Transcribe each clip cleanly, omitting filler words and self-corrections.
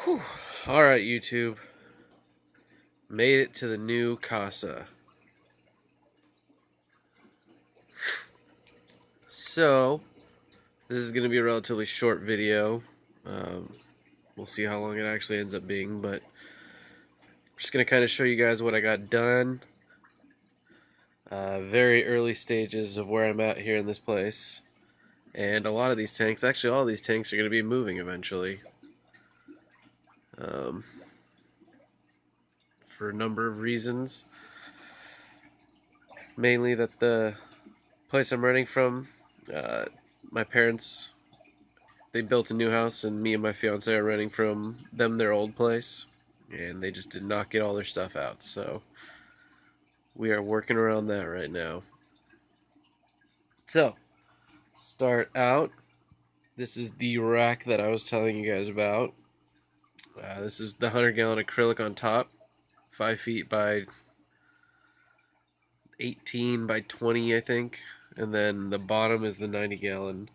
Whew. Alright, YouTube. Made it to the new casa. So, this is going to be a relatively short video. Um, we'll see how long it actually ends up being, but I'm just going to kind of show you guys what I got done. Very early stages of where I'm at here in this place. And a lot of these tanks, actually all these tanks are going to be moving eventually. Um, for a number of reasons. Mainly that the place I'm renting from, uh, my parents, they built a new house, and me and my fiance are renting from them their old place, and they just did not get all their stuff out, so we are working around that right now. So, start out, this is the rack that I was telling you guys about. This is the 100-gallon acrylic on top, 5 feet by 18 by 20, I think, and then the bottom is the 90-gallon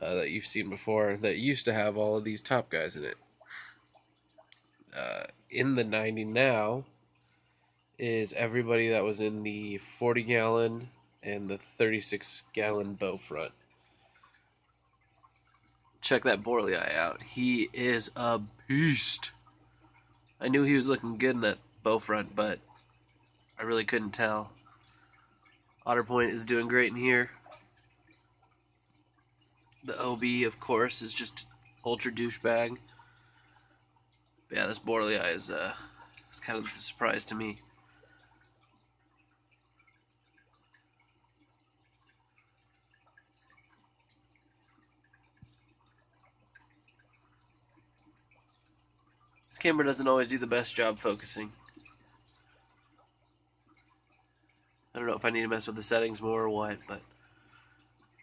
that you've seen before that used to have all of these top guys in it. In the 90 now is everybody that was in the 40-gallon and the 36-gallon bow front. Check that Borley out. He is a beast. I knew he was looking good in that bow front, but I really couldn't tell. Otterpoint is doing great in here. The OB, of course, is just ultra douchebag. But yeah, this Borley is kind of a surprise to me. This camera doesn't always do the best job focusing. I don't know if I need to mess with the settings more or what, but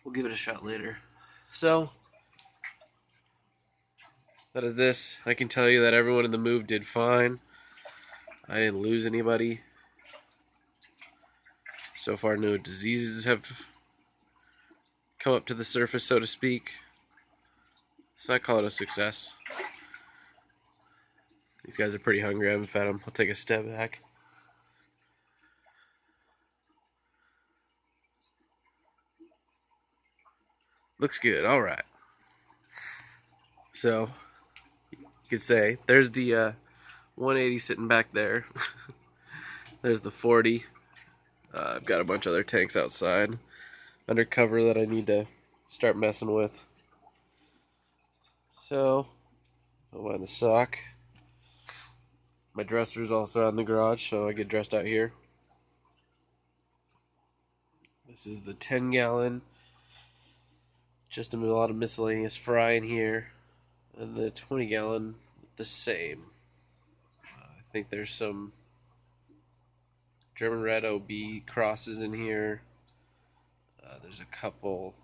we'll give it a shot later. So, that is this. I can tell you that everyone in the move did fine. I didn't lose anybody. So far, no diseases have come up to the surface, so to speak. So I call it a success. These guys are pretty hungry. I haven't fed them. I'll take a step back. Looks good. All right. So, you could say, there's the 180 sitting back there. There's the 40. I've got a bunch of other tanks outside undercover that I need to start messing with. So, I'll wind the sock. My dresser is also out in the garage, so I get dressed out here. This is the 10-gallon. Just a lot of miscellaneous fry in here. And the 20-gallon, the same. I think there's some German Red OB crosses in here. There's a couple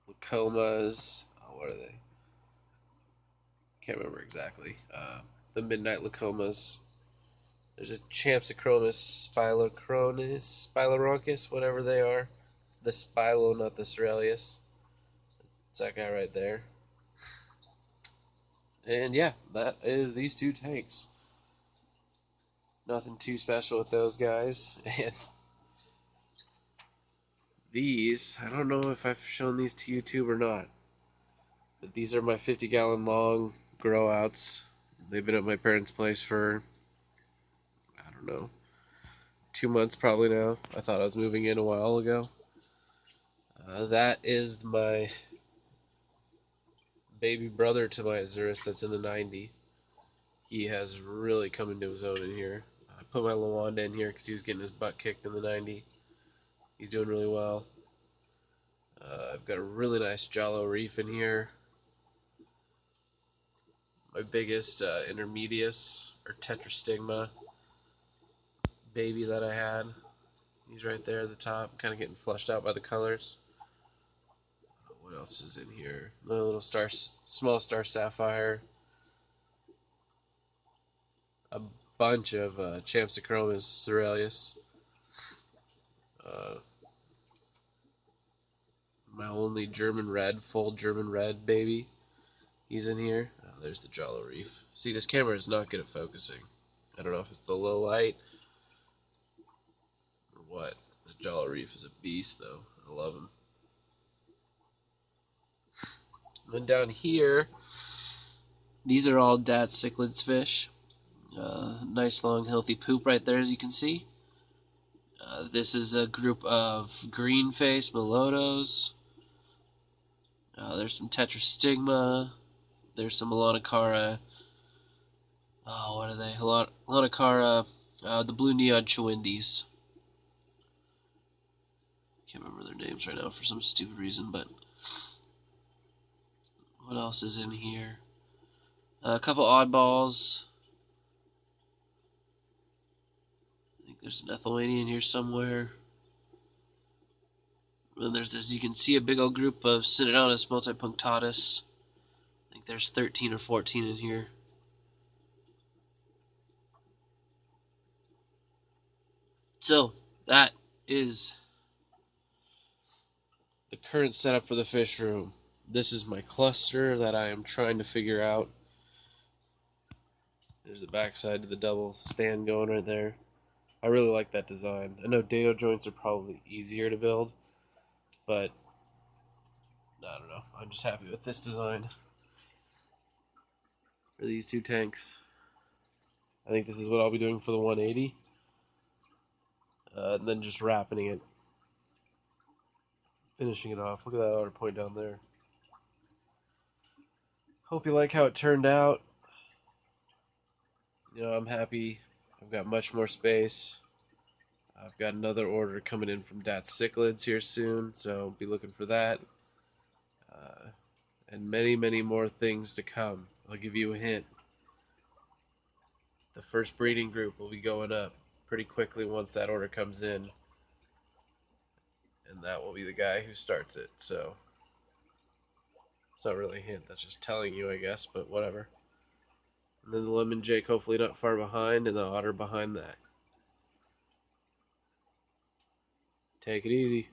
Lacomas. Oh, what are they? Can't remember exactly. The Midnight Lacomas. There's a Champsachromis Spiloronchus, whatever they are. The Spilo, not the Ceralius. It's that guy right there. And yeah, that is these two tanks. Nothing too special with those guys. And these, I don't know if I've shown these to YouTube or not, but these are my 50-gallon long grow outs. They've been at my parents' place for, I don't know, 2 months probably now. I thought I was moving in a while ago. That is my baby brother to my Azurus that's in the 90. He has really come into his own in here. I put my Lawanda in here because he was getting his butt kicked in the 90. He's doing really well. I've got a really nice Jalo Reef in here. My biggest Intermedius or Tetrastigma baby that I had. He's right there at the top, kind of getting flushed out by the colors. What else is in here? A little small star sapphire. A bunch of Champsachromis Ceralius. Uh, my only German Red, full German Red baby. He's in here. Oh, there's the Jolly Reef. See, this camera is not good at focusing. I don't know if it's the low light or what. The Jolly Reef is a beast, though. I love him. And then down here, these are all Dat cichlids fish. Nice long healthy poop right there, as you can see. This is a group of green face Melotos. There's some Tetrastigma. There's some Melanocara. Oh, what are they? Melanocara, the blue neon Chewindies. Can't remember their names right now for some stupid reason, but what else is in here? A couple oddballs. I think there's an Ethylene in here somewhere. And there's, as you can see, a big old group of Synodontis multipunctatus. I think there's 13 or 14 in here. So, that is the current setup for the fish room. This is my cluster that I am trying to figure out. There's the backside to the double stand going right there. I really like that design. I know dado joints are probably easier to build, but I don't know. I'm just happy with this design for these two tanks. I think this is what I'll be doing for the 180. And then just wrapping it, finishing it off. Look at that outer point down there. Hope you like how it turned out. You know, I'm happy. I've got much more space. I've got another order coming in from Dat Cichlids here soon, so be looking for that. And many, many more things to come. I'll give you a hint. The first breeding group will be going up pretty quickly once that order comes in. And that will be the guy who starts it, so it's not really a hint, that's just telling you, I guess, but whatever. And then the lemon jake hopefully not far behind, and the otter behind that. Take it easy.